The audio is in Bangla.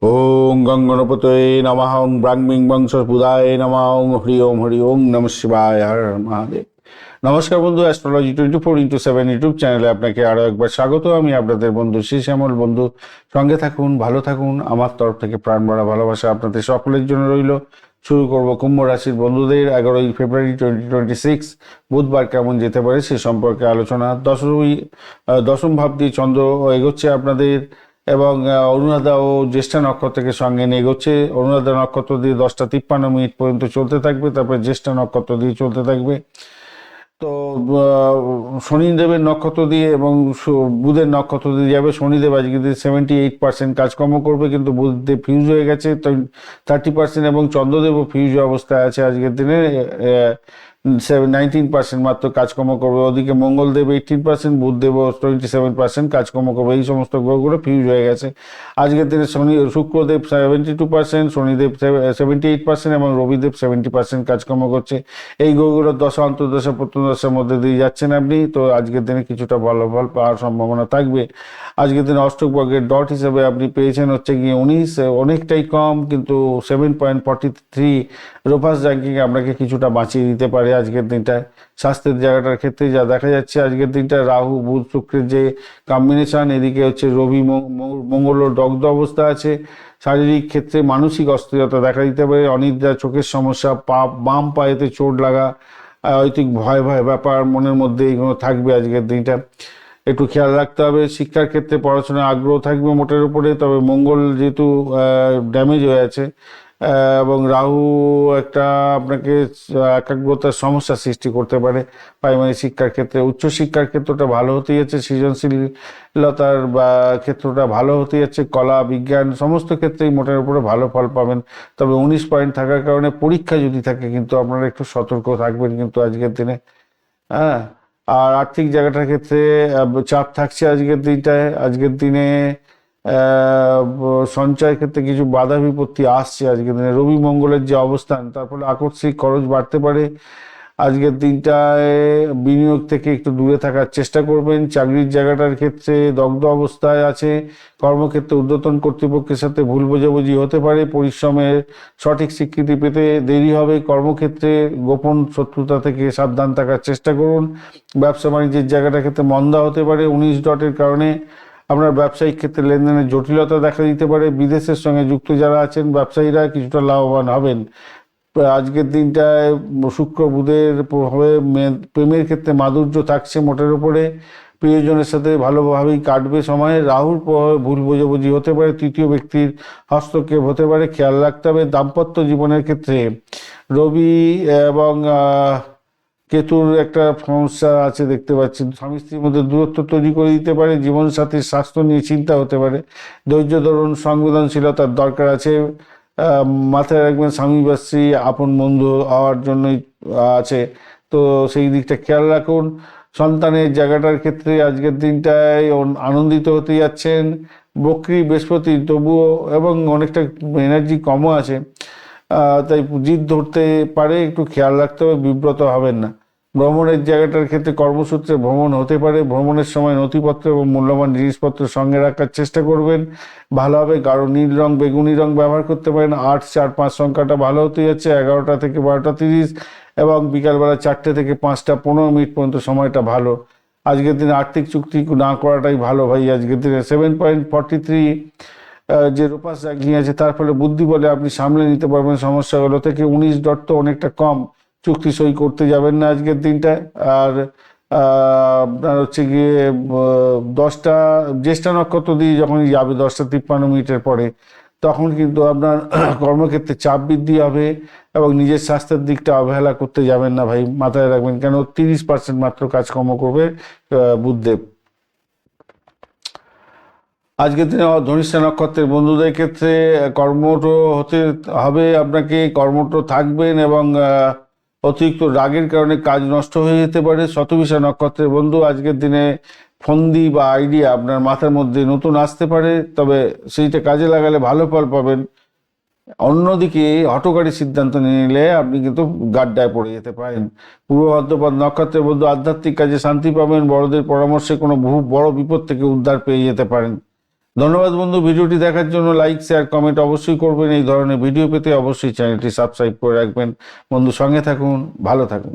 ওং গঙ্গণপতয়ে নমঃ ওং ব্রাহ্মিং বংশোদ্ভূতায় নমঃ ওং হরি ওং নমঃ শিবায় হর হর মহাদেব। নমস্কার বন্ধু, অ্যাস্ট্রোলজি 24x7 ইউটিউব চ্যানেলে আপনাকে আরও একবার স্বাগত। আমি আপনাদের বন্ধু শ্রী শ্যামল। বন্ধু, সঙ্গে থাকুন, ভালো থাকুন। আমার তরফ থেকে প্রাণ ভরা ভালোবাসা আপনাদের সকলের জন্য রইল। শুরু করব কুম্ভ রাশির বন্ধুদের 11ই ফেব্রুয়ারি 2026 বুধবার কেমন যেতে পারে সে সম্পর্কে আলোচনা। দশম ভাব দিয়ে চন্দ্র এগোচ্ছে আপনাদের, এবং অনুরাধা ও জ্যেষ্ঠা নক্ষত্রকে সঙ্গে নিয়ে এগোচ্ছে। অনুরাধা নক্ষত্র দিয়ে 10:53 পর্যন্ত চলতে থাকবে, তারপরে জ্যেষ্ঠা নক্ষত্র দিয়ে চলতে থাকবে। তো শনিদেবের নক্ষত্র দিয়ে এবং বুধের নক্ষত্র দিয়ে যাবে। শনিদেব আজকে 78% কাজকর্ম করবে, কিন্তু বুধদেব ফিউজ হয়ে গেছে 30%, এবং চন্দ্রদেবও ফিউজ অবস্থায় আছে আজকের দিনে। 19% মাত্র কাজকর্ম করবে। ওদিকে মঙ্গলদেব 18%, বুধদেবও 27% কাজকর্ম করবে। এই সমস্ত গ্রহগুলো ফিউজ হয়ে গেছে আজকের দিনে। শুক্রদেব 72%, শনিদেব 78%, এবং রবিদেব 70% কাজকর্ম করছে। এই গ্রহগুলোর দশা অন্তর্দশা প্রত্যদশার মধ্যে দিয়ে যাচ্ছেন আপনি, তো আজকের দিনে কিছুটা ভালো ফল পাওয়ার সম্ভাবনা থাকবে। আজকের দিনে অষ্টক বর্গের ডট হিসেবে আপনি পেয়েছেন হচ্ছে গিয়ে 19, অনেকটাই কম, কিন্তু 7.43 রোপাস র্যাঙ্কিং আপনাকে কিছুটা বাঁচিয়ে দিতে পারে আজকের দিনটায়। স্বাস্থ্যের জায়গাটার ক্ষেত্রে যা দেখা যাচ্ছে আজকের দিনটা, রাহু বুধ শুক্রের যে কম্বিনেশন, এদিকে হচ্ছে রবি মঙ্গল দগ্ধ অবস্থা আছে। শারীরিক ক্ষেত্রে মানসিক অস্থিরতা দেখা দিতে পারে, অনিদ্রা, চোখের সমস্যা, বাম পায়েতে চোট লাগা, অহেতুক ভয় ভয় ব্যাপার মনের মধ্যে এইগুলো থাকবে আজকের দিনটা। একটু খেয়াল রাখতে হবে। শিক্ষার ক্ষেত্রে পড়াশোনার আগ্রহ থাকবে মোটের উপরে, তবে মঙ্গল যেহেতু ড্যামেজ হয়ে আছে এবং রাহু একটা আপনাকে একাগ্রতার সমস্যা সৃষ্টি করতে পারে প্রাইমারি শিক্ষার ক্ষেত্রে। উচ্চশিক্ষার ক্ষেত্রটা ভালো হতে যাচ্ছে, সৃজনশীলতার বা ক্ষেত্রটা ভালো হতে যাচ্ছে, কলা বিজ্ঞান সমস্ত ক্ষেত্রেই মোটের উপরে ভালো ফল পাবেন। তবে 19 পয়েন্ট থাকার কারণে পরীক্ষা যদি থাকে কিন্তু আপনারা একটু সতর্ক থাকবেন কিন্তু আজকের দিনে। হ্যাঁ, আর আর্থিক জায়গাটার ক্ষেত্রে চাপ থাকছে আজকের দিনটায়। আজকের দিনে সঞ্চয়ের ক্ষেত্রে কিছু বাধা বিপত্তি আসছে আজকের দিনে। রবি মঙ্গলের যে অবস্থান, তার ফলে আকস্মিক খরচ বাড়তে পারে আজকের দিনটায়। বিনিয়োগ থেকে একটু দূরে থাকার চেষ্টা করবেন। চাকরির জায়গাটার ক্ষেত্রে দগ্ধ অবস্থায় আছে। কর্মক্ষেত্রে ঊর্ধ্বতন কর্তৃপক্ষের সাথে ভুল বোঝাবুঝি হতে পারে, পরিশ্রমের সঠিক স্বীকৃতি পেতে দেরি হবে। কর্মক্ষেত্রে গোপন শত্রুতা থেকে সাবধান থাকার চেষ্টা করুন। ব্যবসা বাণিজ্যের জায়গাটার ক্ষেত্রে মন্দা হতে পারে 19 ডটের কারণে। আপনার ব্যবসায়িক ক্ষেত্রে লেনদেনের জটিলতা দেখা দিতে পারে। বিদেশের সঙ্গে যুক্ত যারা আছেন ব্যবসায়ীরা কিছুটা লাভবান হবেন আজকের দিনটায়। শুক্র বুধের হবে, প্রেমের ক্ষেত্রে মাধুর্য থাকছে মোটের উপরে। প্রিয়জনের সাথে ভালোভাবেই কাটবে সময়। রাহুর প্রভাবে ভুল বোঝাবুঝি হতে পারে, তৃতীয় ব্যক্তির হস্তক্ষেপ হতে পারে, খেয়াল রাখতে হবে। দাম্পত্য জীবনের ক্ষেত্রে রবি এবং কেতুর একটা সমস্যা আছে দেখতে পাচ্ছি, স্বামী স্ত্রীর মধ্যে দূরত্ব তৈরি করে দিতে পারে। জীবনসাথীর স্বাস্থ্য নিয়ে চিন্তা হতে পারে। ধৈর্য ধরুন, সংবেদনশীলতার দরকার আছে। মাথায় রাখবেন স্বামী বা স্ত্রী আপন বন্ধু হওয়ার জন্যই আছে, তো সেই দিকটা খেয়াল রাখুন। সন্তানের জায়গাটার ক্ষেত্রে আজকের দিনটায় আনন্দিত হতে যাচ্ছেন। বক্রী বৃহস্পতি তবুও, এবং অনেকটা এনার্জি কমও আছে, তাই জিদ ধরতে পারে, একটু খেয়াল রাখতে হবে, বিব্রত হবেন না। ভ্রমণের জায়গাটার ক্ষেত্রে কর্মসূত্রে ভ্রমণ হতে পারে। ভ্রমণের সময় নথিপত্র এবং মূল্যবান জিনিসপত্র সঙ্গে রাখার চেষ্টা করবেন। ভালো হবে গাঢ় নীল রং, বেগুনি রং ব্যবহার করতে পারেন। 8, 4, 5 সংখ্যাটা ভালো হতে যাচ্ছে। 11টা থেকে 12:30 এবং বিকালবেলা 4টে থেকে 5:15 পর্যন্ত সময়টা ভালো। আজকের দিনে আর্থিক চুক্তি না করাটাই ভালো ভাই। আজকের দিনে 7.43 যে রূপাস র্যাঙ্কিং আছে, তার ফলে বুদ্ধি বলে আপনি সামলে নিতে পারবেন সমস্যাগুলো থেকে। 19 ডট তো অনেকটা কম, চুক্তি সই করতে যাবেন না আজকের দিনটায়। আর আপনার হচ্ছে গিয়ে 10টা জ্যেষ্ঠা নক্ষত্র দিয়ে যখন যাবে 10:53 পরে, তখন কিন্তু আপনার কর্মক্ষেত্রে চাপ বৃদ্ধি হবে, এবং নিজের স্বাস্থ্যের দিকটা অবহেলা করতে যাবেন না ভাই, মাথায় রাখবেন। কেন 30% মাত্র কাজকর্ম করবে বুধদেব আজকের দিনে। ধনিষ্ঠা নক্ষত্রের বন্ধুদের ক্ষেত্রে কর্মঠ হতে হবে আপনাকে, কর্মঠ থাকবেন, এবং অতিরিক্ত রাগের কারণে কাজ নষ্ট হয়ে যেতে পারে। শতভিষা নক্ষত্রের বন্ধু আজকের দিনে ফন্দি বা আইডিয়া আপনার মাথার মধ্যে নতুন আসতে পারে, তবে সেইটা কাজে লাগালে ভালো ফল পাবেন। অন্যদিকে হঠকারী সিদ্ধান্ত নিয়ে নিলে আপনি কিন্তু গাড্ডায় পড়ে যেতে পারেন। পূর্ব ভাদ্রপদ নক্ষত্রের বন্ধু আধ্যাত্মিক কাজে শান্তি পাবেন। বড়দের পরামর্শে কোনো বহু বড় বিপদ থেকে উদ্ধার পেয়ে যেতে পারেন। ধন্যবাদ বন্ধু, ভিডিওটি দেখার জন্য লাইক শেয়ার কমেন্ট অবশ্যই করবেন। এই ধরনের ভিডিও পেতে অবশ্যই চ্যানেলটি সাবস্ক্রাইব করে রাখবেন। বন্ধু, সঙ্গে থাকুন, ভালো থাকুন।